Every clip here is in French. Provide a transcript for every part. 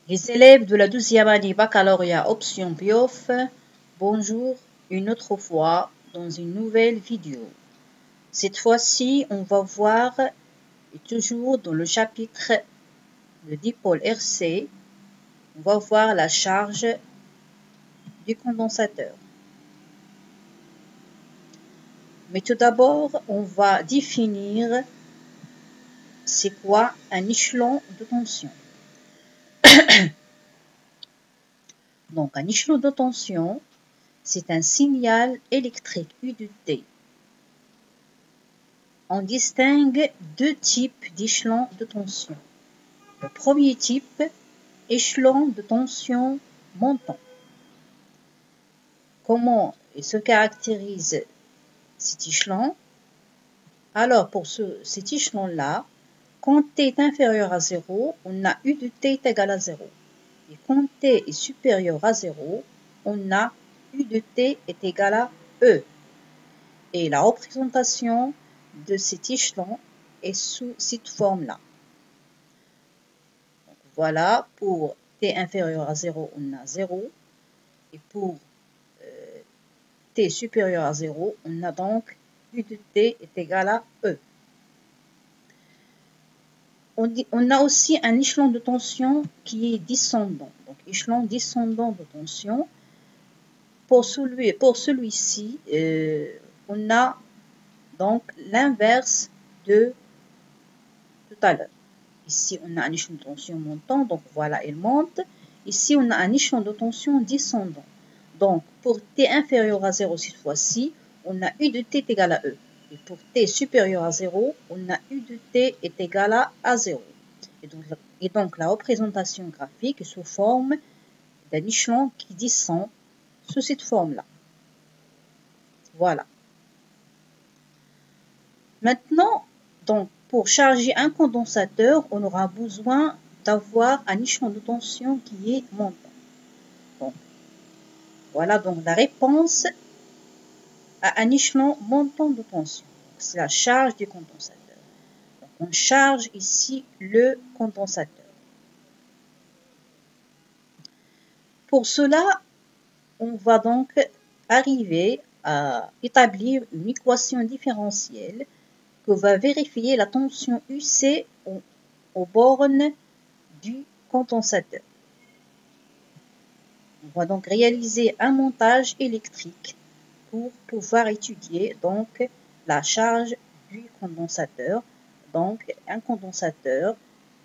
Les élèves de la 12e année baccalauréat option BIOF, bonjour une autre fois dans une nouvelle vidéo. Cette fois-ci, on va voir, et toujours dans le chapitre de dipôle RC, on va voir la charge du condensateur. Mais tout d'abord, on va définir c'est quoi un échelon de tension. Donc, un échelon de tension, c'est un signal électrique U de T. On distingue deux types d'échelons de tension. Le premier type, échelon de tension montant. Comment se caractérise cet échelon? Alors, pour cet échelon-là, quand T est inférieur à 0, on a U de T est égal à 0. Et quand T est supérieur à 0, on a U de T est égal à E. Et la représentation de cet échelon est sous cette forme-là. Donc, voilà, pour T inférieur à 0, on a 0. Et pour T supérieur à 0, on a donc U de T est égal à E. On a aussi un échelon de tension qui est descendant. Donc, échelon descendant de tension. Pour celui-ci, on a donc l'inverse de tout à l'heure. Ici, on a un échelon de tension montant, donc voilà, il monte. Ici, on a un échelon de tension descendant. Donc, pour T inférieur à 0 cette fois-ci, on a U de T est égal à E. Et pour T supérieur à 0, on a U de T est égal à 0. Et donc, la représentation graphique est sous forme d'un échelon qui descend sous cette forme-là. Voilà. Maintenant, donc, pour charger un condensateur, on aura besoin d'avoir un échelon de tension qui est montant. Donc, voilà donc la réponse à un échelon montant de tension. C'est la charge du condensateur. Donc, on charge ici le condensateur. Pour cela, on va donc arriver à établir une équation différentielle que va vérifier la tension UC aux bornes du condensateur. On va donc réaliser un montage électrique pour pouvoir étudier donc la charge du condensateur. Donc un condensateur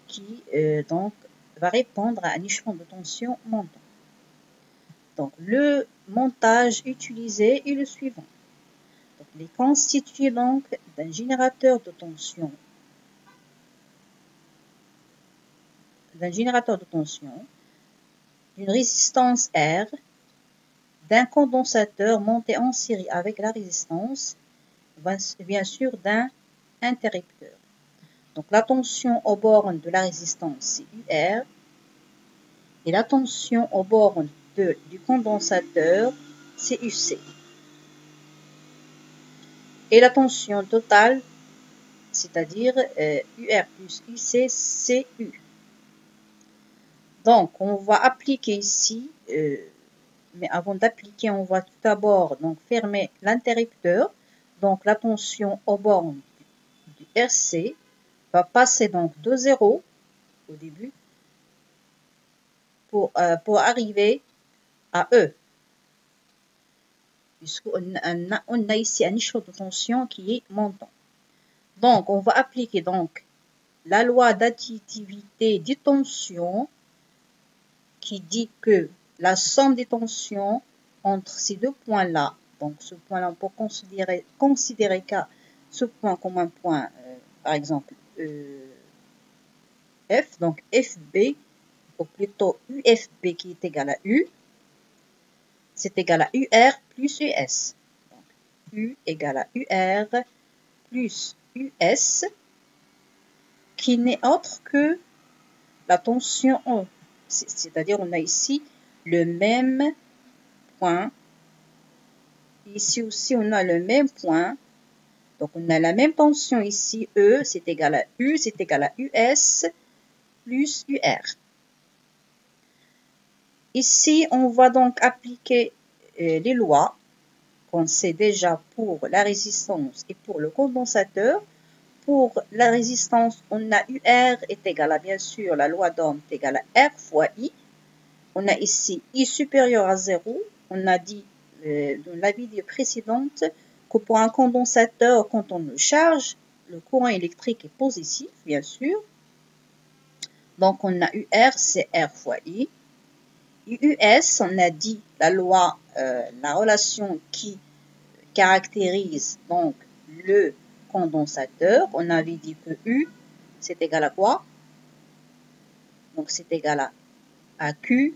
qui donc va répondre à un échelon de tension montant. Donc le montage utilisé est le suivant. Donc, il est constitué donc d'un générateur de tension, d'une résistance R, d'un condensateur monté en série avec la résistance, bien sûr d'un interrupteur. Donc la tension aux bornes de la résistance c'est UR et la tension aux bornes du condensateur c'est UC. Et la tension totale, c'est-à-dire UR plus UC, c'est U. Donc on va appliquer ici, mais avant d'appliquer, on va tout d'abord donc fermer l'interrupteur. Donc la tension aux bornes du RC va passer donc de 0 au début pour arriver à E. Puisqu'on a ici un échelon de tension qui est montant. Donc on va appliquer donc la loi d'additivité des tensions qui dit que la somme des tensions entre ces deux points-là, donc ce point-là, on peut considérer ce point comme un point, par exemple, F, donc FB, ou plutôt UFB qui est égal à U, c'est égal à UR plus US. Donc, U égale à UR plus US, qui n'est autre que la tension E. C'est-à-dire on a ici le même point. Ici aussi, on a le même point. Donc, on a la même tension ici. E, c'est égal à U, c'est égal à US plus UR. Ici, on va donc appliquer les lois qu'on sait déjà pour la résistance et pour le condensateur. Pour la résistance, on a UR est égal à, bien sûr, la loi d'Ohm est égale à R fois I. On a ici I supérieur à 0. On a dit dans la vidéo précédente que pour un condensateur, quand on le charge, le courant électrique est positif, bien sûr. Donc, on a UR, c'est R fois I. US, on a dit la loi, la relation qui caractérise donc le condensateur. On avait dit que U, c'est égal à quoi? Donc, c'est égal à Q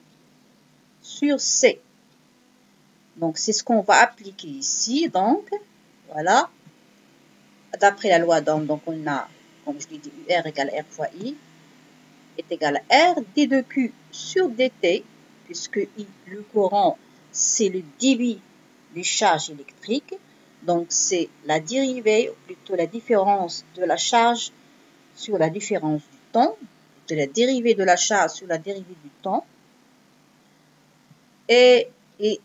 sur C. Donc, c'est ce qu'on va appliquer ici. Donc, voilà. D'après la loi d'Ohm, donc on a, comme je l'ai dit, UR égale R fois I est égal à R d de Q sur dt, puisque I, le courant, c'est le débit des charges électriques. Donc, c'est la dérivée, ou plutôt la différence de la charge sur la différence du temps, de la dérivée de la charge sur la dérivée du temps. Et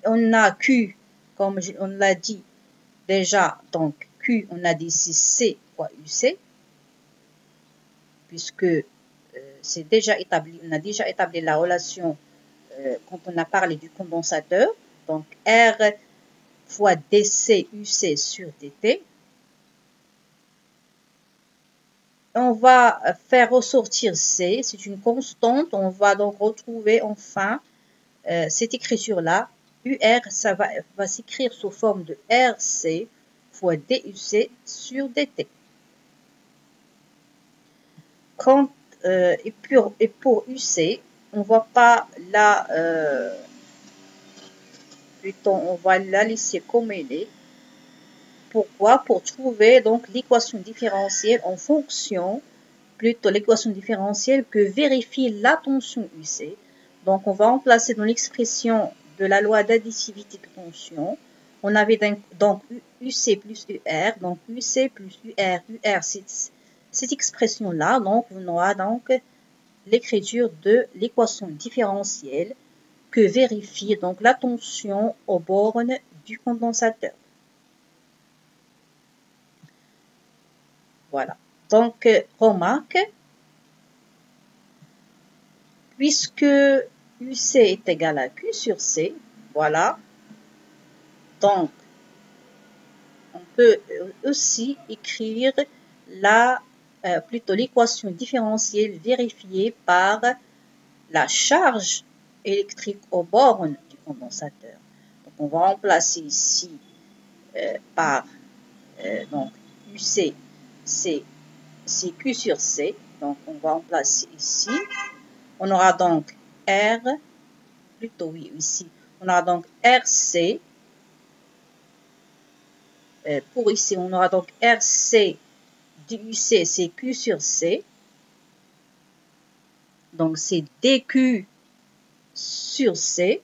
on a Q, comme on l'a dit déjà, donc Q, on a dit ici C fois UC, puisque c'est déjà établi, on a déjà établi la relation quand on a parlé du condensateur. Donc R fois DC UC sur DT. On va faire ressortir C, c'est une constante. On va donc retrouver enfin cette écriture-là. UR, ça va s'écrire sous forme de RC fois DUC sur DT. Quand, et pour UC, on va pas la, plutôt on va la laisser comme elle est. Pourquoi? Pour trouver donc l'équation différentielle en fonction, plutôt l'équation différentielle que vérifie la tension UC. Donc on va remplacer dans l'expression de la loi d'additivité de tension. On avait donc UC plus UR, donc UC plus UR, UR c'est cette expression-là, donc on aura donc l'écriture de l'équation différentielle que vérifie donc la tension aux bornes du condensateur. Voilà. Donc, remarque, puisque UC est égal à Q sur C, voilà. Donc, on peut aussi écrire plutôt l'équation différentielle vérifiée par la charge électrique aux bornes du condensateur. Donc, on va remplacer ici par donc UC, c'est Q sur C. Donc, on va remplacer ici. On aura donc R, plutôt oui, ici. On aura donc RC. Pour ici, on aura donc RC du UC, c'est Q sur C. Donc, c'est DQ sur C.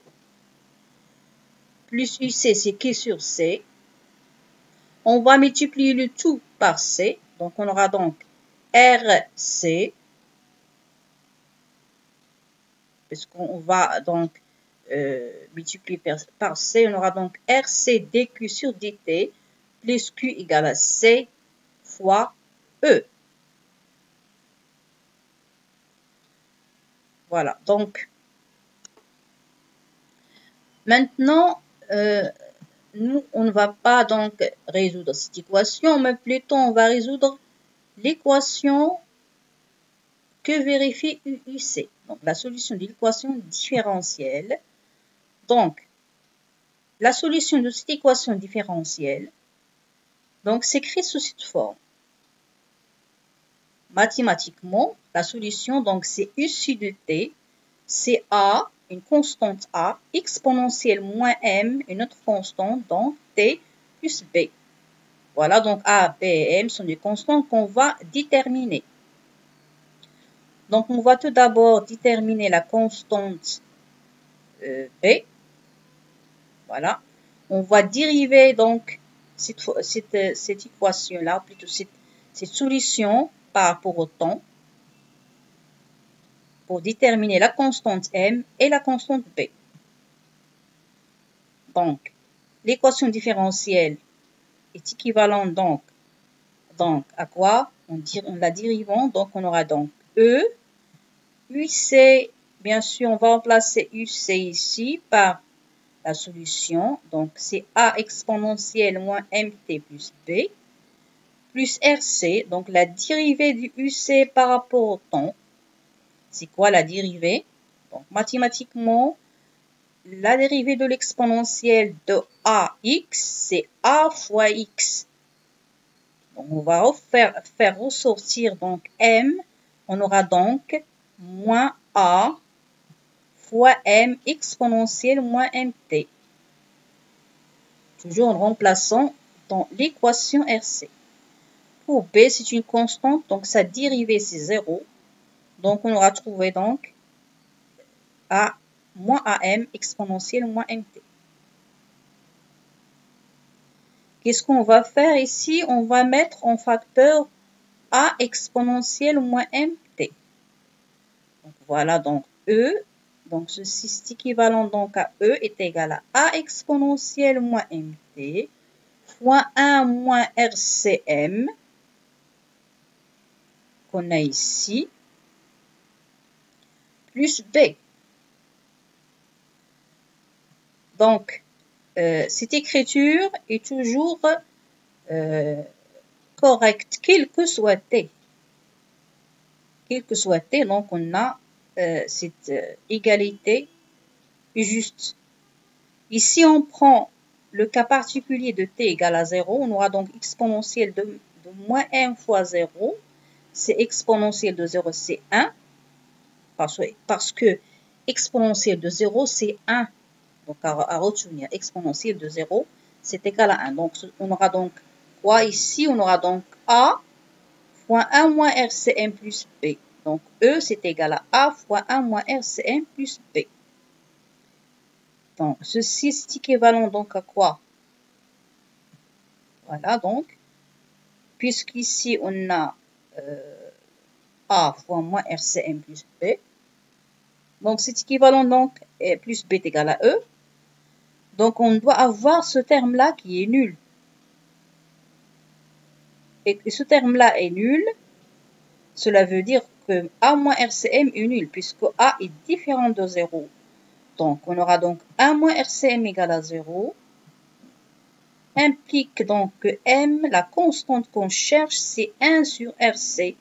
Plus UC, c'est Q sur C. On va multiplier le tout par C. Donc, on aura donc RC. Puisqu'on va donc multiplier par C. On aura donc RC dQ sur dt plus Q égale à C fois E. Voilà, donc maintenant, nous, on ne va pas donc résoudre cette équation, mais plutôt on va résoudre l'équation que vérifie UC. Donc, la solution de l'équation différentielle. Donc, la solution de cette équation différentielle s'écrit sous cette forme. Mathématiquement, la solution, donc, c'est UC de t, c'est A, une constante A, exponentielle moins M, une autre constante, donc T plus B. Voilà, donc A, B et M sont des constantes qu'on va déterminer. Donc, on va tout d'abord déterminer la constante B. Voilà. On va dériver donc cette équation-là, plutôt cette solution par rapport au temps. pour déterminer la constante m et la constante b. Donc, l'équation différentielle est équivalente donc à quoi? En la dérivant, donc on aura donc E, UC, bien sûr, on va remplacer UC ici par la solution. Donc, c'est A exponentielle moins MT plus B, plus RC. Donc, la dérivée du UC par rapport au temps. C'est quoi la dérivée? Donc, mathématiquement, la dérivée de l'exponentielle de AX, c'est A fois X. Donc, on va faire ressortir donc M. On aura donc moins A fois M exponentielle moins MT. Toujours en remplaçant dans l'équation RC. Pour B, c'est une constante, donc sa dérivée, c'est 0. Donc, on aura trouvé donc A moins AM exponentielle moins MT. Qu'est-ce qu'on va faire ici? On va mettre en facteur A exponentielle moins MT. Donc, voilà donc E. Donc, ceci est équivalent donc à E est égal à A exponentielle moins MT fois 1 moins RCM qu'on a ici plus B. Donc, cette écriture est toujours correcte, quel que soit T. Quel que soit T, donc on a cette égalité juste. Ici, on prend le cas particulier de T égale à 0. On aura donc exponentielle de moins 1 fois 0. C'est exponentielle de 0, c'est 1. Parce que exponentielle de 0, c'est 1. Donc, à retenir, exponentielle de 0, c'est égal à 1. Donc, on aura donc quoi ici? On aura donc A fois 1 moins RCM plus B. Donc, E, c'est égal à A fois 1 moins RCM plus B. Donc, ceci, c'est équivalent donc à quoi? Voilà, donc, puisqu'ici, on a A fois moins RCM plus B. Donc, c'est équivalent donc, plus B est égal à E. Donc, on doit avoir ce terme-là qui est nul. Et ce terme-là est nul. Cela veut dire que A moins RCM est nul, puisque A est différent de 0. Donc, on aura donc 1 moins RCM égale à 0. Implique donc que M, la constante qu'on cherche, c'est 1 sur RC.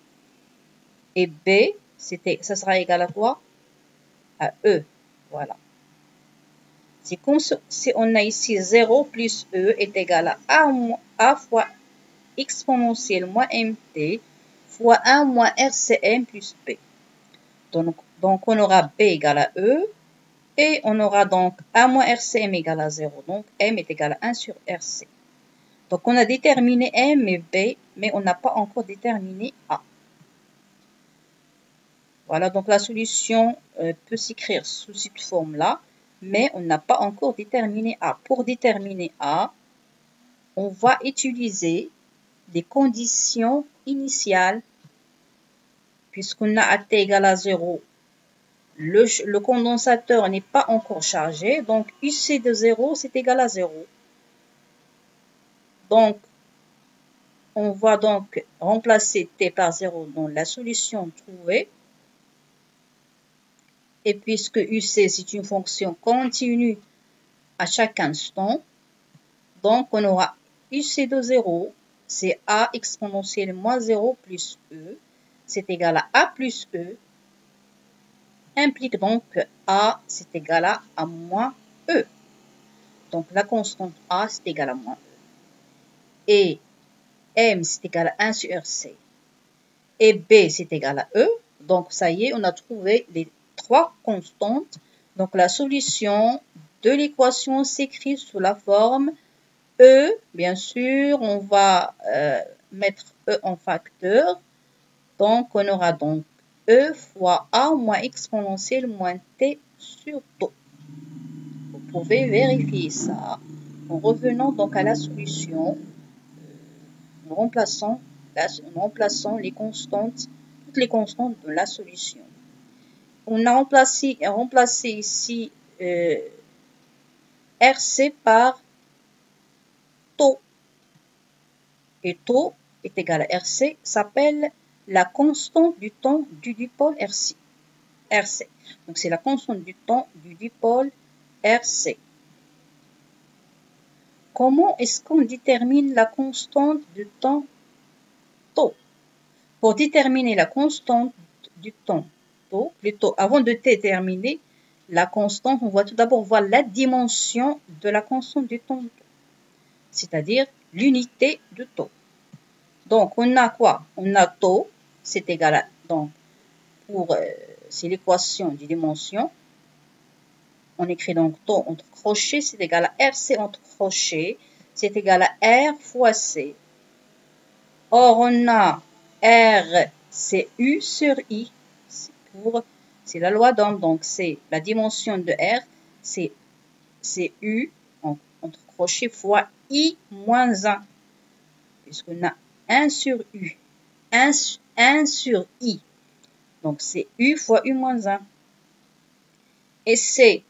Et B, ça sera égal à quoi? À E. Voilà. C'est comme si on a ici 0 plus E est égal à A fois exponentielle moins MT fois 1 moins RCM plus B. Donc on aura B égale à E et on aura donc 1 moins RCM égale à 0. Donc M est égal à 1 sur RC. Donc on a déterminé M et B, mais on n'a pas encore déterminé A. Voilà, donc la solution peut s'écrire sous cette forme-là, mais on n'a pas encore déterminé A. Pour déterminer A, on va utiliser des conditions initiales, puisqu'on a à T égale à 0, le condensateur n'est pas encore chargé, donc UC de 0, c'est égal à 0. Donc, on va donc remplacer T par 0 dans la solution trouvée. Et puisque UC, c'est une fonction continue à chaque instant, donc on aura UC de 0, c'est A exponentielle moins 0 plus E, c'est égal à A plus E, implique donc que A, c'est égal à A moins E. Donc la constante A, c'est égal à moins E. Et M, c'est égal à 1 sur RC. Et B, c'est égal à E. Donc ça y est, on a trouvé les trois constantes. Donc la solution de l'équation s'écrit sous la forme E, bien sûr, on va mettre E en facteur. Donc on aura donc E fois A moins exponentielle moins T sur τ. Vous pouvez vérifier ça en revenant donc à la solution, en remplaçant les constantes, toutes les constantes de la solution. on a remplacé ici RC par taux. Et taux est égal à RC, s'appelle la constante du temps du dipôle RC. Donc c'est la constante du temps du dipôle RC. Comment est-ce qu'on détermine la constante du temps taux? Pour déterminer la constante du temps taux, plutôt avant de déterminer la constante, on va tout d'abord voir la dimension de la constante du temps taux, c'est-à-dire l'unité de taux. Donc, on a quoi? On a taux, c'est égal à, donc, c'est l'équation des dimensions. On écrit donc taux entre crochets, c'est égal à RC entre crochets, c'est égal à R fois C. Or, on a R, c'est U sur I. C'est la loi d'Ohm, donc c'est la dimension de R, c'est U entre crochets fois I moins 1. Puisqu'on a 1 sur U, 1 sur I. Donc c'est U fois U moins 1. Et C,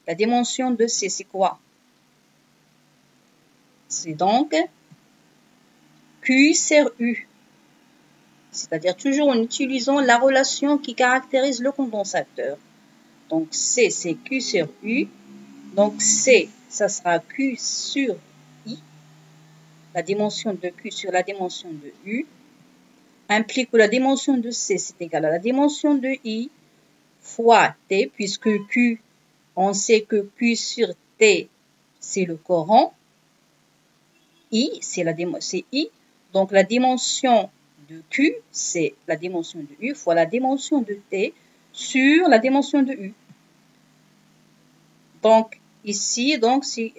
la dimension de C, c'est quoi? C'est donc Q sur U. C'est-à-dire toujours en utilisant la relation qui caractérise le condensateur. Donc C, c'est Q sur U. Donc C, ça sera Q sur I. La dimension de Q sur la dimension de U implique que la dimension de C, c'est égal à la dimension de I fois T, puisque Q, on sait que Q sur T, c'est le courant. I, c'est I. Donc la dimension de Q, c'est la dimension de U fois la dimension de T sur la dimension de U. Donc ici, donc c'est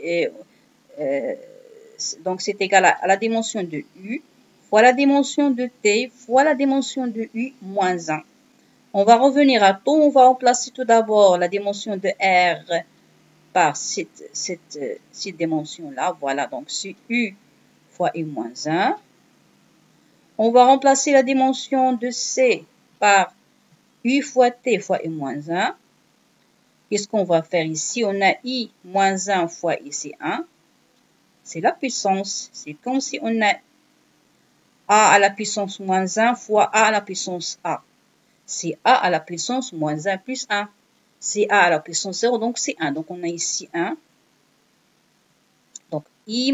égal à la dimension de U fois la dimension de T fois la dimension de U moins 1. On va revenir à taux, on va remplacer tout d'abord la dimension de R par cette dimension-là. Voilà, donc c'est U fois U moins 1. On va remplacer la dimension de C par U fois T fois U moins 1. Qu'est-ce qu'on va faire ici? On a I moins 1 fois ici 1. C'est la puissance. C'est comme si on a A à la puissance moins 1 fois A à la puissance A. C'est A à la puissance moins 1 plus 1. C'est A à la puissance 0, donc c'est 1. Donc on a ici 1. Donc I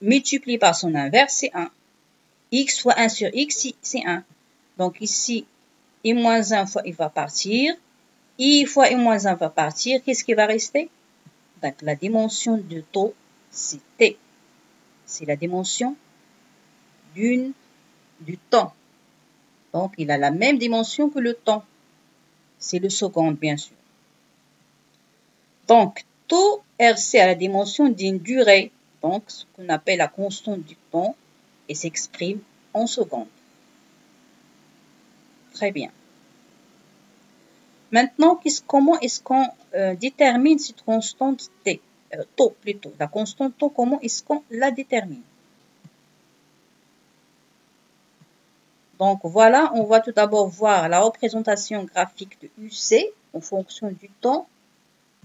multiplié par son inverse, c'est 1. X fois 1 sur X, c'est 1. Donc ici, I moins 1 fois I va partir. I fois I moins 1 va partir. Qu'est-ce qui va rester? Donc la dimension de taux, c'est T. C'est la dimension du temps. Donc il a la même dimension que le temps. C'est le seconde, bien sûr. Donc, taux RC a la dimension d'une durée, donc ce qu'on appelle la constante du temps, et s'exprime en secondes. Très bien. Maintenant, comment est-ce qu'on détermine cette constante T, taux plutôt, la constante taux, comment est-ce qu'on la détermine? Donc voilà, on va tout d'abord voir la représentation graphique de UC en fonction du temps.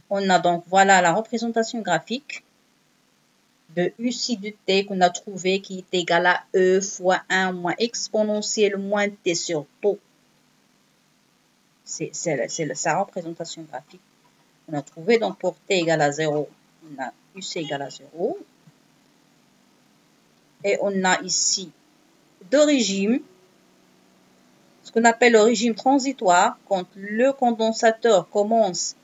On a donc, voilà la représentation graphique de UC de T qu'on a trouvé qui est égal à E fois 1 moins exponentielle moins T sur taux. C'est sa représentation graphique qu'on a trouvé. Donc pour T égale à 0, on a UC égale à 0. Et on a ici deux régimes. Ce qu'on appelle le régime transitoire, quand le condensateur commence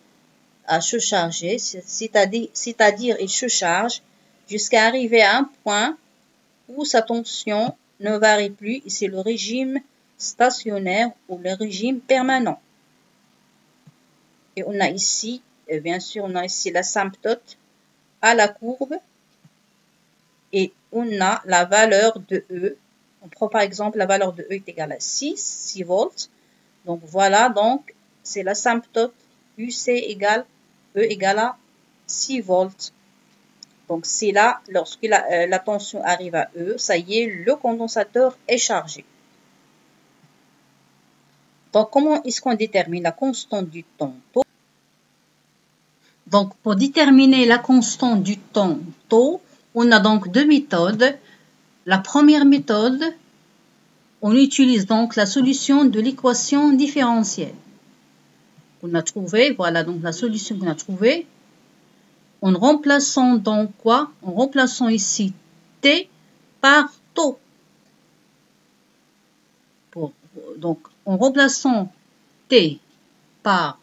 à se charger, c'est-à-dire il se charge jusqu'à arriver à un point où sa tension ne varie plus, et c'est le régime stationnaire ou le régime permanent. Et on a ici, bien sûr, on a ici l'asymptote à la courbe, et on a la valeur de E. On prend par exemple la valeur de E est égale à 6 volts. Donc voilà, donc c'est l'asymptote UC égale E égale à 6 volts. Donc c'est là, lorsque la tension arrive à E, ça y est, le condensateur est chargé. Donc, comment est-ce qu'on détermine la constante du temps tau? Donc, pour déterminer la constante du temps tau, on a donc deux méthodes. La première méthode, on utilise donc la solution de l'équation différentielle. On a trouvé, voilà donc la solution qu'on a trouvée. En remplaçant donc quoi? En remplaçant ici t par tau. Donc, en remplaçant t par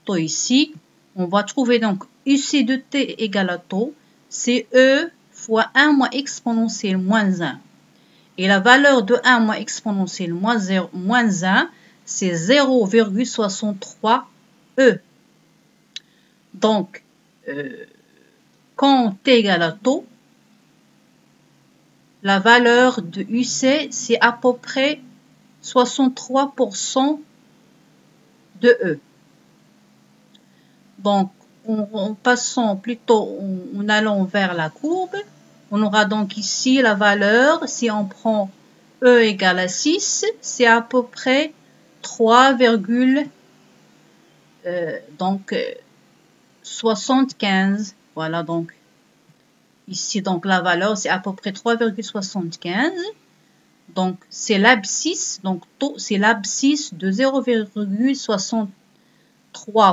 tau ici, on va trouver donc UC de t égale à tau, c'est E fois 1 moins exponentielle moins 1. Et la valeur de 1 moins exponentielle moins 1, c'est 0,63 E. Donc, quand t égale à tau, la valeur de UC, c'est à peu près 63% de E. Donc, en passant plutôt, en allant vers la courbe, on aura donc ici la valeur, si on prend E égale à 6, c'est à peu près 3,75. Voilà donc, ici donc la valeur, c'est à peu près 3,75. Donc, c'est l'abscisse, donc c'est l'abscisse de 0,63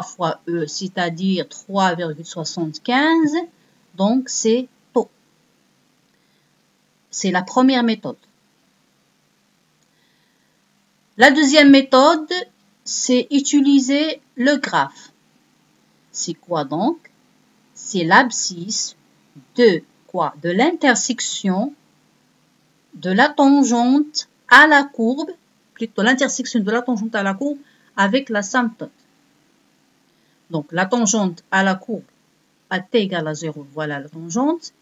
fois E, c'est-à-dire 3,75. Donc, c'est tau. C'est la première méthode. La deuxième méthode, c'est utiliser le graphe. C'est quoi donc? C'est l'abscisse de quoi? De l'intersection de la tangente à la courbe, plutôt l'intersection de la tangente à la courbe avec l'asymptote. Donc, la tangente à la courbe à t égale à 0, voilà la tangente.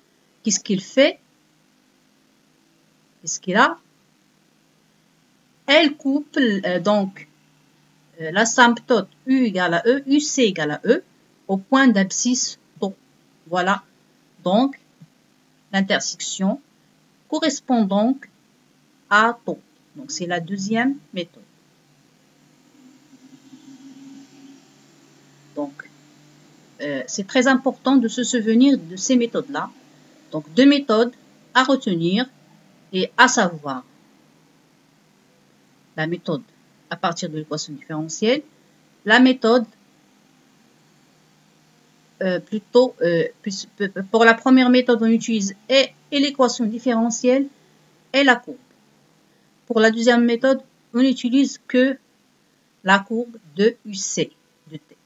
Qu'est-ce qu'il fait? Qu'est-ce qu'il a? Elle couple donc l'asymptote U égale à E, UC égale à E, au point d'abscisse tau. Voilà donc l'intersection correspond donc à tau. Donc, c'est la deuxième méthode. Donc, c'est très important de se souvenir de ces méthodes-là. Donc, deux méthodes à retenir et à savoir la méthode à partir de l'équation différentielle, la méthode pour la première méthode, on utilise et l'équation différentielle et la courbe. Pour la deuxième méthode, on n'utilise que la courbe de UC de T.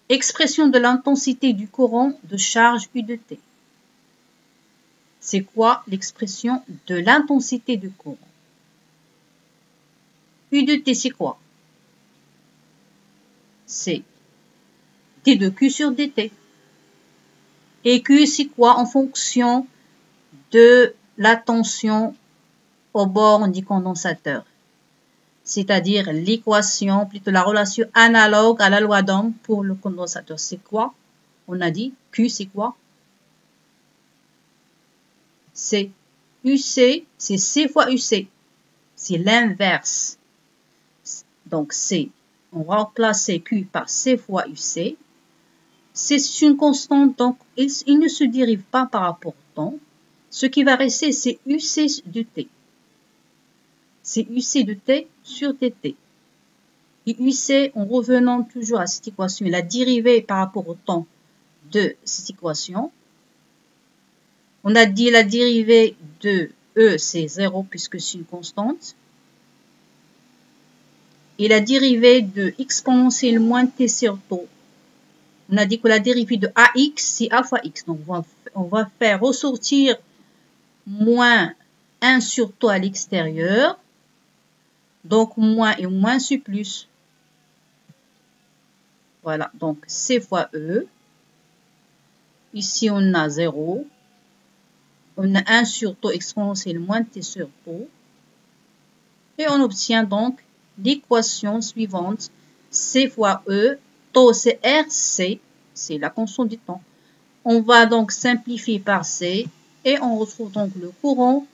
Expression de l'intensité du courant de charge U de T. C'est quoi l'expression de l'intensité du courant? U de T, c'est quoi? C'est T de Q sur dt. Et Q, c'est quoi en fonction de la tension au bord du condensateur? C'est-à-dire l'équation, plutôt la relation analogue à la loi d'Ohm pour le condensateur. C'est quoi? On a dit Q, c'est quoi? C'est UC, c'est C fois UC. C'est l'inverse. Donc, C, on va remplacer Q par C fois UC. C'est une constante, donc il ne se dérive pas par rapport au temps. Ce qui va rester, c'est UC de T. C'est UC de T sur dt. Et UC, en revenant toujours à cette équation, la dérivée par rapport au temps de cette équation. On a dit la dérivée de E, c'est 0 puisque c'est une constante. Et la dérivée de exponentielle moins t sur tau. On a dit que la dérivée de AX, c'est A fois X. Donc, on va faire ressortir moins 1 sur tau à l'extérieur. Donc, moins et moins c'est plus. Voilà, donc C fois E. Ici, on a 0. On a 1 sur tau exponentielle moins t sur tau. Et on obtient donc l'équation suivante. C fois E. Tau, c'est RC. C'est la constante du temps. On va donc simplifier par C. Et on retrouve donc le courant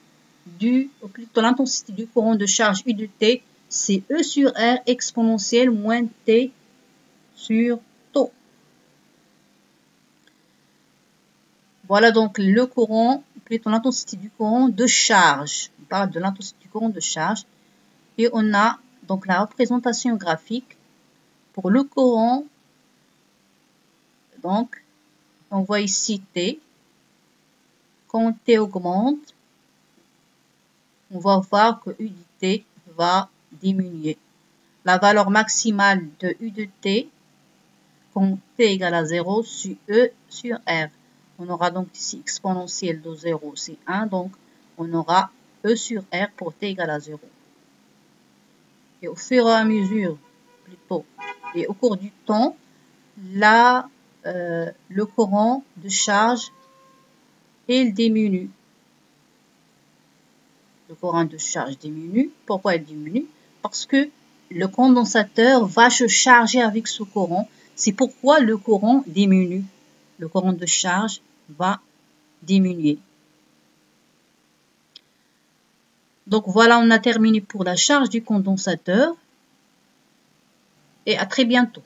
plutôt l'intensité du courant de charge U de T, c'est E sur R exponentielle moins T sur tau. Voilà donc le courant, plutôt l'intensité du courant de charge. On parle de l'intensité du courant de charge. Et on a donc la représentation graphique pour le courant. Donc, on voit ici T. Quand T augmente, on va voir que U de T va diminuer. La valeur maximale de U de T, quand T égale à 0, sur E sur R. On aura donc ici exponentielle de 0, c'est 1, donc on aura E sur R pour T égale à 0. Et au fur et à mesure, plutôt, et au cours du temps, le courant de charge, il diminue. Le courant de charge diminue. Pourquoi il diminue? Parce que le condensateur va se charger avec ce courant. C'est pourquoi le courant diminue. Le courant de charge va diminuer. Donc voilà, on a terminé pour la charge du condensateur. Et à très bientôt.